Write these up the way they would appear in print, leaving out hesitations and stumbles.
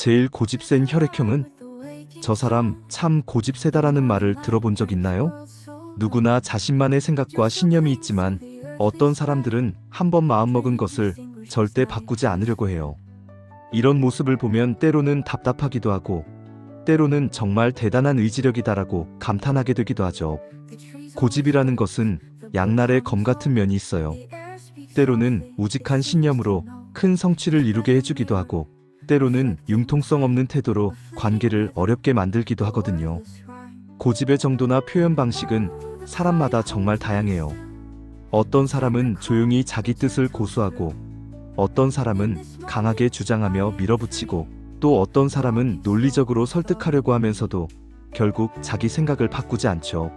제일 고집센 혈액형은 저 사람 참 고집세다라는 말을 들어본 적 있나요? 누구나 자신만의 생각과 신념이 있지만 어떤 사람들은 한번 마음먹은 것을 절대 바꾸지 않으려고 해요. 이런 모습을 보면 때로는 답답하기도 하고 때로는 정말 대단한 의지력이다라고 감탄하게 되기도 하죠. 고집이라는 것은 양날의 검 같은 면이 있어요. 때로는 우직한 신념으로 큰 성취를 이루게 해주기도 하고 때로는 융통성 없는 태도로 관계를 어렵게 만들기도 하거든요. 고집의 정도나 표현 방식은 사람마다 정말 다양해요. 어떤 사람은 조용히 자기 뜻을 고수하고 어떤 사람은 강하게 주장하며 밀어붙이고 또 어떤 사람은 논리적으로 설득하려고 하면서도 결국 자기 생각을 바꾸지 않죠.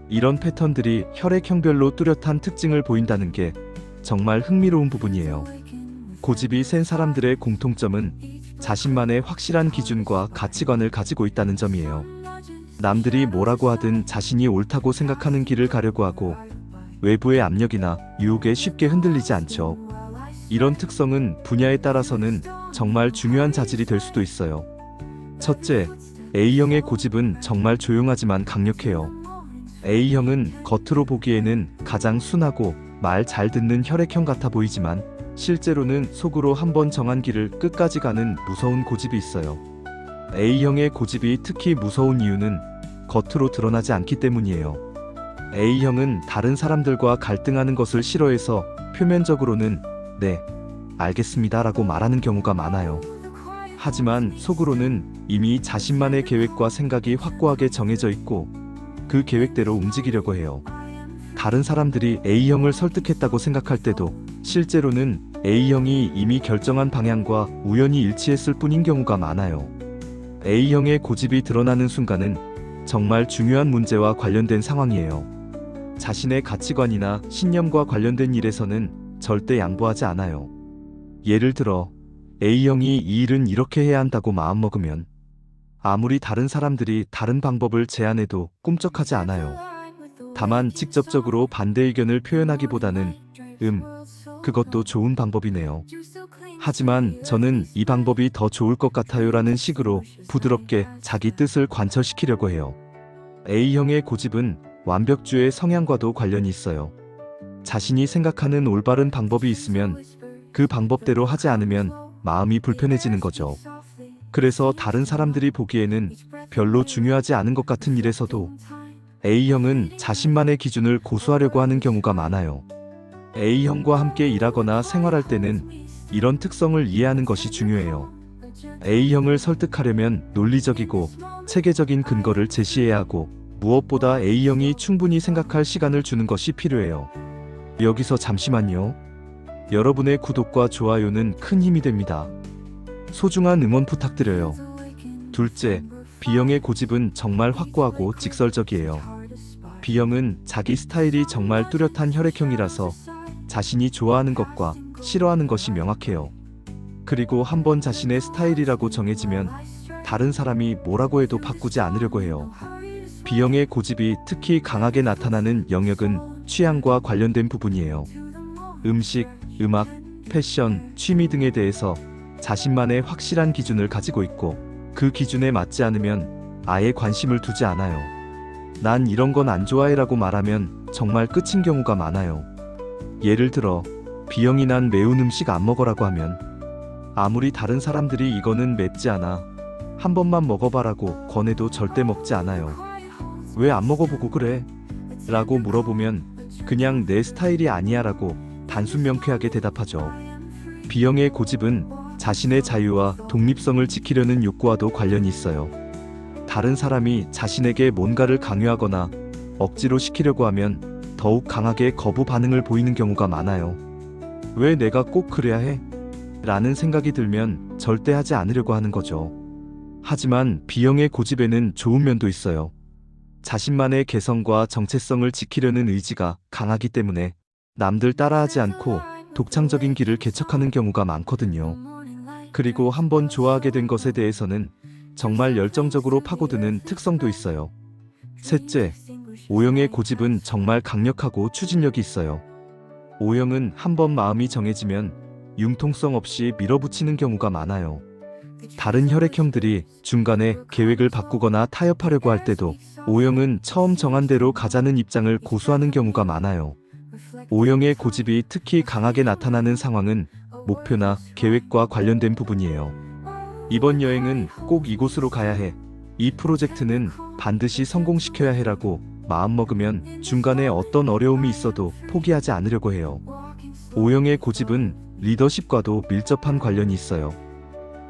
이런 패턴들이 혈액형별로 뚜렷한 특징을 보인다는 게 정말 흥미로운 부분이에요. 고집이 센 사람들의 공통점은 자신만의 확실한 기준과 가치관을 가지고 있다는 점이에요. 남들이 뭐라고 하든 자신이 옳다고 생각하는 길을 가려고 하고 외부의 압력이나 유혹에 쉽게 흔들리지 않죠. 이런 특성은 분야에 따라서는 정말 중요한 자질이 될 수도 있어요. 첫째, A형의 고집은 정말 조용하지만 강력해요. A형은 겉으로 보기에는 가장 순하고 말 잘 듣는 혈액형 같아 보이지만 실제로는 속으로 한번 정한 길을 끝까지 가는 무서운 고집이 있어요. A형의 고집이 특히 무서운 이유는 겉으로 드러나지 않기 때문이에요. A형은 다른 사람들과 갈등하는 것을 싫어해서 표면적으로는 네, 알겠습니다 라고 말하는 경우가 많아요. 하지만 속으로는 이미 자신만의 계획과 생각이 확고하게 정해져 있고 그 계획대로 움직이려고 해요. 다른 사람들이 A형을 설득했다고 생각할 때도 실제로는 A형이 이미 결정한 방향과 우연히 일치했을 뿐인 경우가 많아요. A형의 고집이 드러나는 순간은 정말 중요한 문제와 관련된 상황이에요. 자신의 가치관이나 신념과 관련된 일에서는 절대 양보하지 않아요. 예를 들어 A형이 이 일은 이렇게 해야 한다고 마음먹으면 아무리 다른 사람들이 다른 방법을 제안해도 꿈쩍하지 않아요. 다만 직접적으로 반대 의견을 표현하기보다는 그것도 좋은 방법이네요. 하지만 저는 이 방법이 더 좋을 것 같아요 라는 식으로 부드럽게 자기 뜻을 관철시키려고 해요. A형의 고집은 완벽주의 성향과도 관련이 있어요. 자신이 생각하는 올바른 방법이 있으면 그 방법대로 하지 않으면 마음이 불편해지는 거죠. 그래서 다른 사람들이 보기에는 별로 중요하지 않은 것 같은 일에서도 A형은 자신만의 기준을 고수하려고 하는 경우가 많아요. A형과 함께 일하거나 생활할 때는 이런 특성을 이해하는 것이 중요해요. A형을 설득하려면 논리적이고 체계적인 근거를 제시해야 하고 무엇보다 A형이 충분히 생각할 시간을 주는 것이 필요해요. 여기서 잠시만요. 여러분의 구독과 좋아요는 큰 힘이 됩니다. 소중한 응원 부탁드려요. 둘째, B형의 고집은 정말 확고하고 직설적이에요. B형은 자기 스타일이 정말 뚜렷한 혈액형이라서 자신이 좋아하는 것과 싫어하는 것이 명확해요. 그리고 한번 자신의 스타일이라고 정해지면 다른 사람이 뭐라고 해도 바꾸지 않으려고 해요. B형의 고집이 특히 강하게 나타나는 영역은 취향과 관련된 부분이에요. 음식, 음악, 패션, 취미 등에 대해서 자신만의 확실한 기준을 가지고 있고 그 기준에 맞지 않으면 아예 관심을 두지 않아요. 난 이런 건 안 좋아해 라고 말하면 정말 끝인 경우가 많아요. 예를 들어 B형이 난 매운 음식 안 먹어라고 하면 아무리 다른 사람들이 이거는 맵지 않아 한 번만 먹어봐라고 권해도 절대 먹지 않아요. 왜 안 먹어보고 그래? 라고 물어보면 그냥 내 스타일이 아니야 라고 단순 명쾌하게 대답하죠. B형의 고집은 자신의 자유와 독립성을 지키려는 욕구와도 관련이 있어요. 다른 사람이 자신에게 뭔가를 강요하거나 억지로 시키려고 하면 더욱 강하게 거부 반응을 보이는 경우가 많아요. 왜 내가 꼭 그래야 해? 라는 생각이 들면 절대 하지 않으려고 하는 거죠. 하지만 B형의 고집에는 좋은 면도 있어요. 자신만의 개성과 정체성을 지키려는 의지가 강하기 때문에 남들 따라하지 않고 독창적인 길을 개척하는 경우가 많거든요. 그리고 한번 좋아하게 된 것에 대해서는 정말 열정적으로 파고드는 특성도 있어요. 셋째, O형의 고집은 정말 강력하고 추진력이 있어요. O형은 한번 마음이 정해지면 융통성 없이 밀어붙이는 경우가 많아요. 다른 혈액형들이 중간에 계획을 바꾸거나 타협하려고 할 때도 O형은 처음 정한 대로 가자는 입장을 고수하는 경우가 많아요. O형의 고집이 특히 강하게 나타나는 상황은 목표나 계획과 관련된 부분이에요. 이번 여행은 꼭 이곳으로 가야 해. 이 프로젝트는 반드시 성공시켜야 해라고 마음먹으면 중간에 어떤 어려움이 있어도 포기하지 않으려고 해요. O형의 고집은 리더십과도 밀접한 관련이 있어요.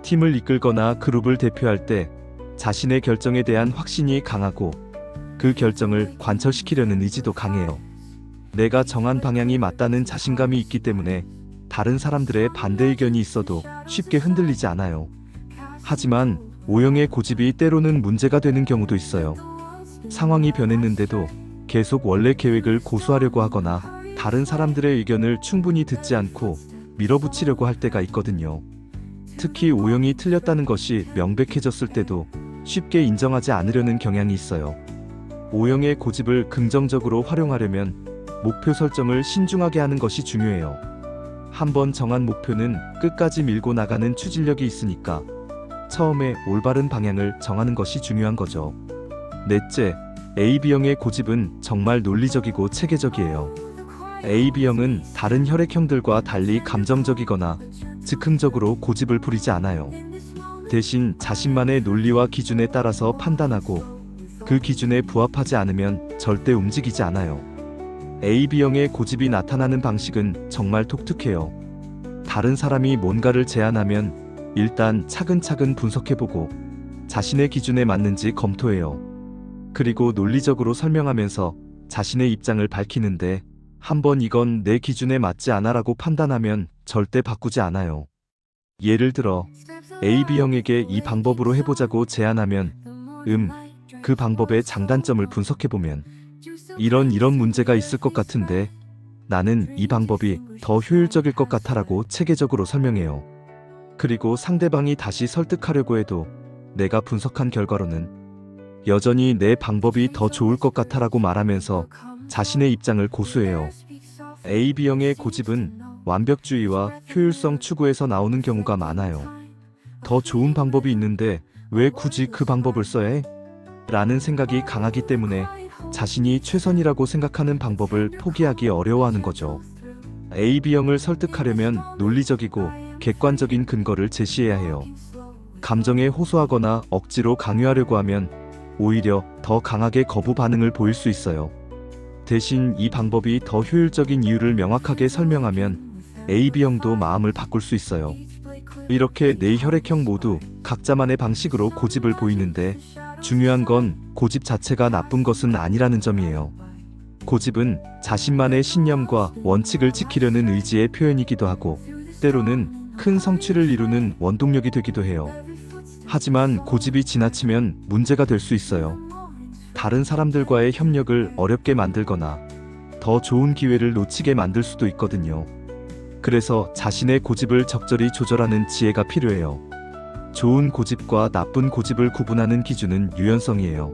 팀을 이끌거나 그룹을 대표할 때 자신의 결정에 대한 확신이 강하고 그 결정을 관철시키려는 의지도 강해요. 내가 정한 방향이 맞다는 자신감이 있기 때문에 다른 사람들의 반대 의견이 있어도 쉽게 흔들리지 않아요. 하지만 O형의 고집이 때로는 문제가 되는 경우도 있어요. 상황이 변했는데도 계속 원래 계획을 고수하려고 하거나 다른 사람들의 의견을 충분히 듣지 않고 밀어붙이려고 할 때가 있거든요. 특히 O형이 틀렸다는 것이 명백해졌을 때도 쉽게 인정하지 않으려는 경향이 있어요. O형의 고집을 긍정적으로 활용하려면 목표 설정을 신중하게 하는 것이 중요해요. 한번 정한 목표는 끝까지 밀고 나가는 추진력이 있으니까 처음에 올바른 방향을 정하는 것이 중요한 거죠. 넷째, AB형의 고집은 정말 논리적이고 체계적이에요. AB형은 다른 혈액형들과 달리 감정적이거나 즉흥적으로 고집을 부리지 않아요. 대신 자신만의 논리와 기준에 따라서 판단하고 그 기준에 부합하지 않으면 절대 움직이지 않아요. AB형의 고집이 나타나는 방식은 정말 독특해요. 다른 사람이 뭔가를 제안하면 일단 차근차근 분석해보고 자신의 기준에 맞는지 검토해요. 그리고 논리적으로 설명하면서 자신의 입장을 밝히는데 한번 이건 내 기준에 맞지 않아라고 판단하면 절대 바꾸지 않아요. 예를 들어 AB형에게 이 방법으로 해보자고 제안하면 그 방법의 장단점을 분석해보면 이런 문제가 있을 것 같은데 나는 이 방법이 더 효율적일 것 같아라고 체계적으로 설명해요. 그리고 상대방이 다시 설득하려고 해도 내가 분석한 결과로는 여전히 내 방법이 더 좋을 것 같아라고 말하면서 자신의 입장을 고수해요. AB형의 고집은 완벽주의와 효율성 추구에서 나오는 경우가 많아요. 더 좋은 방법이 있는데 왜 굳이 그 방법을 써야 해? 라는 생각이 강하기 때문에 자신이 최선이라고 생각하는 방법을 포기하기 어려워하는 거죠. AB형을 설득하려면 논리적이고 객관적인 근거를 제시해야 해요. 감정에 호소하거나 억지로 강요하려고 하면 오히려 더 강하게 거부 반응을 보일 수 있어요. 대신 이 방법이 더 효율적인 이유를 명확하게 설명하면 AB형도 마음을 바꿀 수 있어요. 이렇게 네 혈액형 모두 각자만의 방식으로 고집을 보이는데 중요한 건 고집 자체가 나쁜 것은 아니라는 점이에요. 고집은 자신만의 신념과 원칙을 지키려는 의지의 표현이기도 하고 때로는 큰 성취를 이루는 원동력이 되기도 해요. 하지만 고집이 지나치면 문제가 될 수 있어요. 다른 사람들과의 협력을 어렵게 만들거나 더 좋은 기회를 놓치게 만들 수도 있거든요. 그래서 자신의 고집을 적절히 조절하는 지혜가 필요해요. 좋은 고집과 나쁜 고집을 구분하는 기준은 유연성이에요.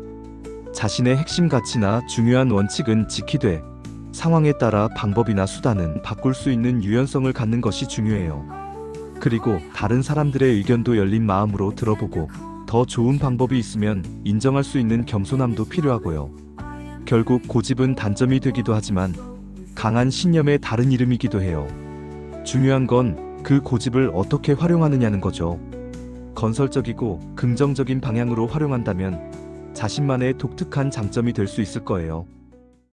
자신의 핵심 가치나 중요한 원칙은 지키되 상황에 따라 방법이나 수단은 바꿀 수 있는 유연성을 갖는 것이 중요해요. 그리고 다른 사람들의 의견도 열린 마음으로 들어보고 더 좋은 방법이 있으면 인정할 수 있는 겸손함도 필요하고요. 결국 고집은 단점이 되기도 하지만 강한 신념의 다른 이름이기도 해요. 중요한 건 그 고집을 어떻게 활용하느냐는 거죠. 건설적이고 긍정적인 방향으로 활용한다면 자신만의 독특한 장점이 될 수 있을 거예요.